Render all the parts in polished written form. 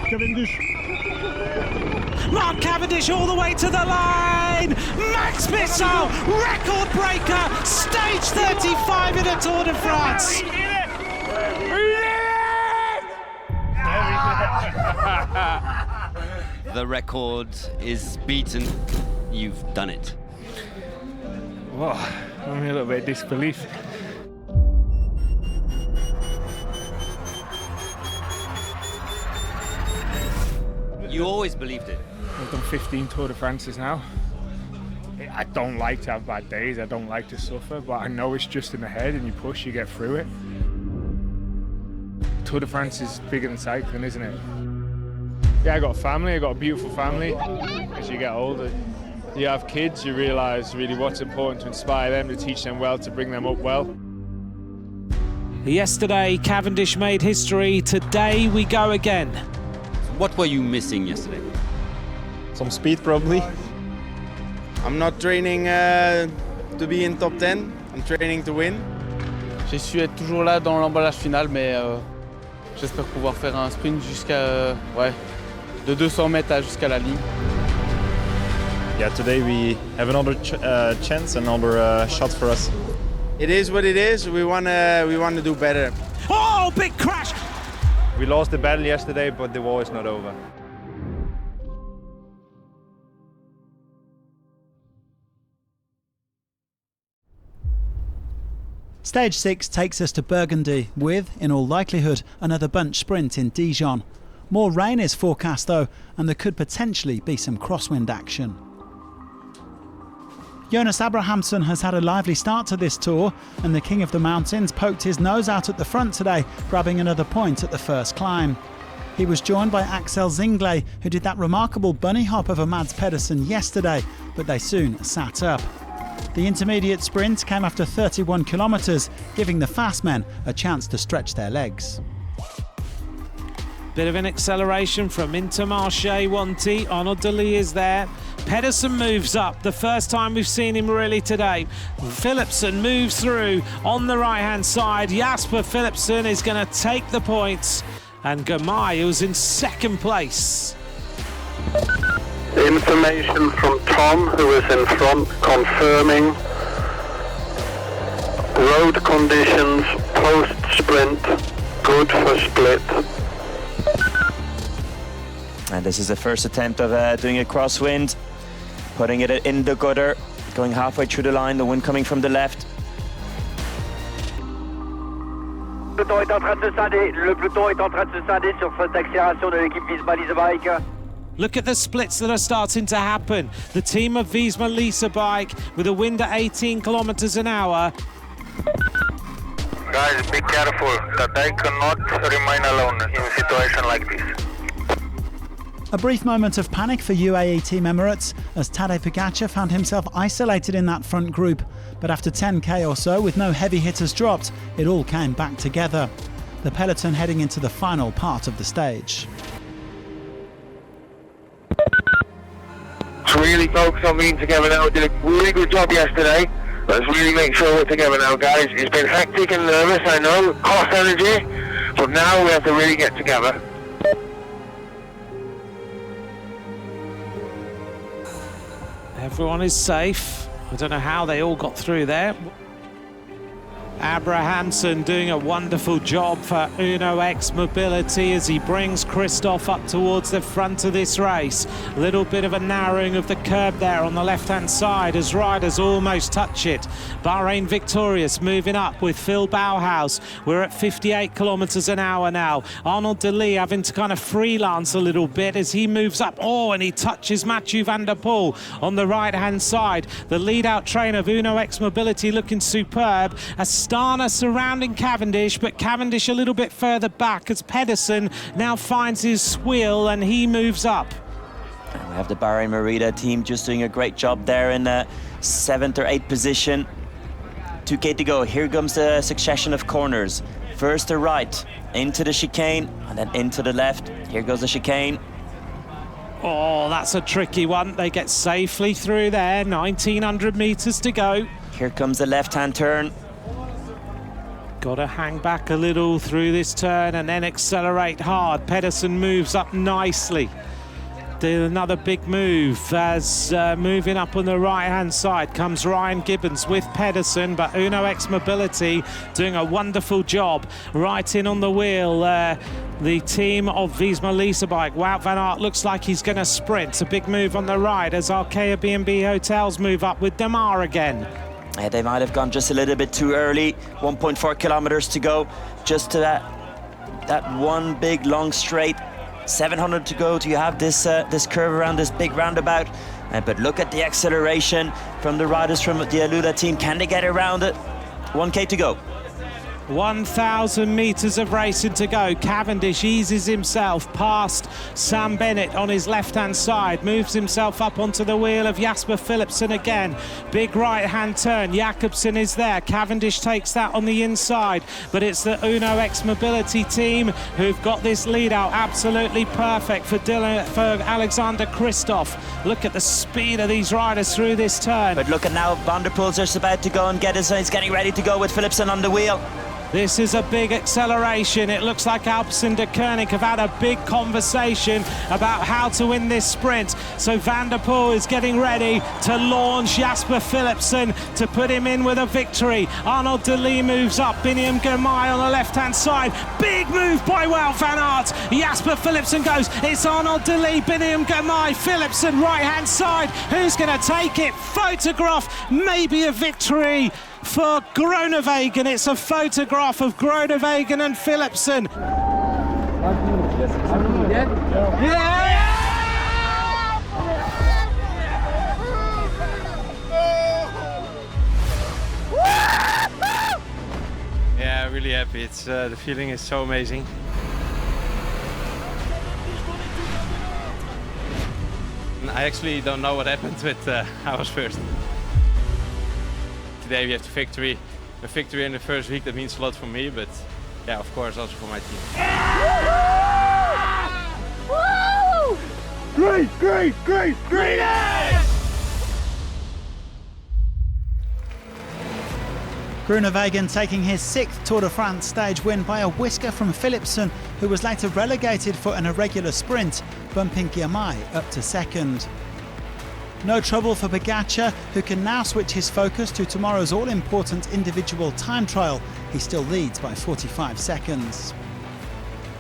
Cavendish. Mark Cavendish all the way to the line. Max Missile, record breaker, stage 35 in a Tour de France. The record is beaten. You've done it. Whoa, I'm in a little bit of disbelief. You always believed it. I've done 15 Tour de France's now. I don't like to have bad days, I don't like to suffer, but I know it's just in the head and you push, you get through it. Tour de France is bigger than cycling, isn't it? Yeah, I got a family, I got a beautiful family. As you get older, you have kids, you realise really what's important to inspire them, to teach them well, to bring them up well. Yesterday, Cavendish made history. Today, we go again. What were you missing yesterday? Some speed, probably. I'm not training to be in top 10, I'm training to win. J'ai su être toujours là dans l'emballage final, mais j'espère pouvoir faire un sprint jusqu'à de 200 mètres jusqu'à la ligne. Yeah, today we have another chance, another shot for us. It is what it is. We wanna do better. Oh, big crash! We lost the battle yesterday, but the war is not over. Stage 6 takes us to Burgundy with, in all likelihood, another bunch sprint in Dijon. More rain is forecast though, and there could potentially be some crosswind action. Jonas Abrahamsson has had a lively start to this tour, and the King of the Mountains poked his nose out at the front today, grabbing another point at the first climb. He was joined by Axel Zingle, who did that remarkable bunny hop over Mads Pedersen yesterday, but they soon sat up. The intermediate sprint came after 31 kilometres, giving the fast men a chance to stretch their legs. Bit of an acceleration from Intermarché Wanty. Arnaud Delis is there. Pedersen moves up, the first time we've seen him really today. Philipsen moves through on the right-hand side. Jasper Philipsen is going to take the points. And Gamay, who's in second place. Information from Tom, who is in front, confirming road conditions post-sprint, good for split. And this is the first attempt of doing a crosswind, putting it in the gutter, going halfway through the line, the wind coming from the left. Le peloton est en train de se scinder. Le peloton est en train de se scinder sur cette accélération de l'équipe Visma Leasebike. Look at the splits that are starting to happen. The team of Visma Leasebike with a wind at 18 kilometers an hour. Guys, be careful that I cannot remain alone in a situation like this. A brief moment of panic for UAE Team Emirates as Tadej Pogačar found himself isolated in that front group. But after 10k or so, with no heavy hitters dropped, it all came back together. The peloton heading into the final part of the stage. Let's really focus on being together now. We did a really good job yesterday. Let's really make sure we're together now, guys. It's been hectic and nervous, I know, cost energy, but now we have to really get together. Everyone is safe. I don't know how they all got through there. Abrahamsson doing a wonderful job for Uno X Mobility as he brings Christoph up towards the front of this race. A little bit of a narrowing of the curb there on the left-hand side as riders almost touch it. Bahrain victorious, moving up with Phil Bauhaus. We're at 58 kilometers an hour now. Arnaud Delis having to kind of freelance a little bit as he moves up. Oh, and he touches Mathieu van der Poel on the right-hand side. The lead-out train of Uno X Mobility looking superb. Astana surrounding Cavendish, but Cavendish a little bit further back as Pedersen now finds his wheel and he moves up. And we have the Bahrain Merida team just doing a great job there in the 7th or 8th position. 2k to go. Here comes the succession of corners. First to right, into the chicane, and then into the left. Here goes the chicane. Oh, that's a tricky one. They get safely through there. 1900 meters to go. Here comes the left-hand turn. Got to hang back a little through this turn and then accelerate hard. Pedersen moves up nicely. Did another big move as moving up on the right-hand side comes Ryan Gibbons with Pedersen, but Uno X Mobility doing a wonderful job right in on the wheel. The team of Visma Lease Bike. Wout van Aert looks like he's going to sprint. A big move on the right as Arkea B&B Hotels move up with Demar again. They might have gone just a little bit too early. 1.4 kilometers to go. Just to that one big long straight. 700 to go to have this curve around this big roundabout. But look at the acceleration from the riders from the Alula team. Can they get around it? 1K to go. 1,000 metres of racing to go. Cavendish eases himself past Sam Bennett on his left-hand side, moves himself up onto the wheel of Jasper Philipsen again. Big right-hand turn. Jakobsen is there. Cavendish takes that on the inside, but it's the Uno X Mobility team who've got this lead out absolutely perfect for Alexander Kristoff. Look at the speed of these riders through this turn. But look at now, Van der Poel's just about to go and get his, he's getting ready to go with Philipsen on the wheel. This is a big acceleration. It looks like Alps and de Koenig have had a big conversation about how to win this sprint. So Van der Poel is getting ready to launch Jasper Philipsen to put him in with a victory. Arnaud de Lee moves up. Biniam Girmay on the left-hand side. Big move by Wout van Aert. Jasper Philipsen goes. It's Arnaud de Lee, Biniam Girmay, Philipsen right-hand side. Who's going to take it? Photograph, maybe a victory for Groenewegen. It's a photograph of Groenewegen and Philipsen. Yeah, really happy. It's the feeling is so amazing. I actually don't know what happened with I was first. Today we have the victory. A victory in the first week, that means a lot for me, but yeah, of course also for my team. Great! Groenewegen taking his 6th Tour de France stage win by a whisker from Philipsen, who was later relegated for an irregular sprint, bumping Girmay up to 2nd. No trouble for Pogačar, who can now switch his focus to tomorrow's all-important individual time trial. He still leads by 45 seconds.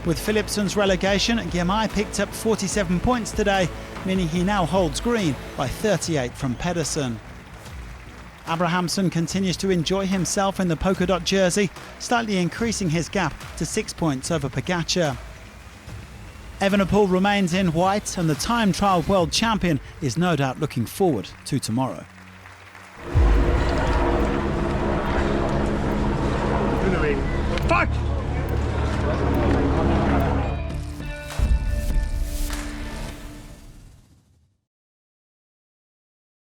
With Philipsen's relegation, Girmay picked up 47 points today, meaning he now holds green by 38 from Pedersen. Abrahamsen continues to enjoy himself in the polka dot jersey, slightly increasing his gap to 6 points over Pogačar. Evenepoel remains in white, and the time trial world champion is no doubt looking forward to tomorrow. Fuck!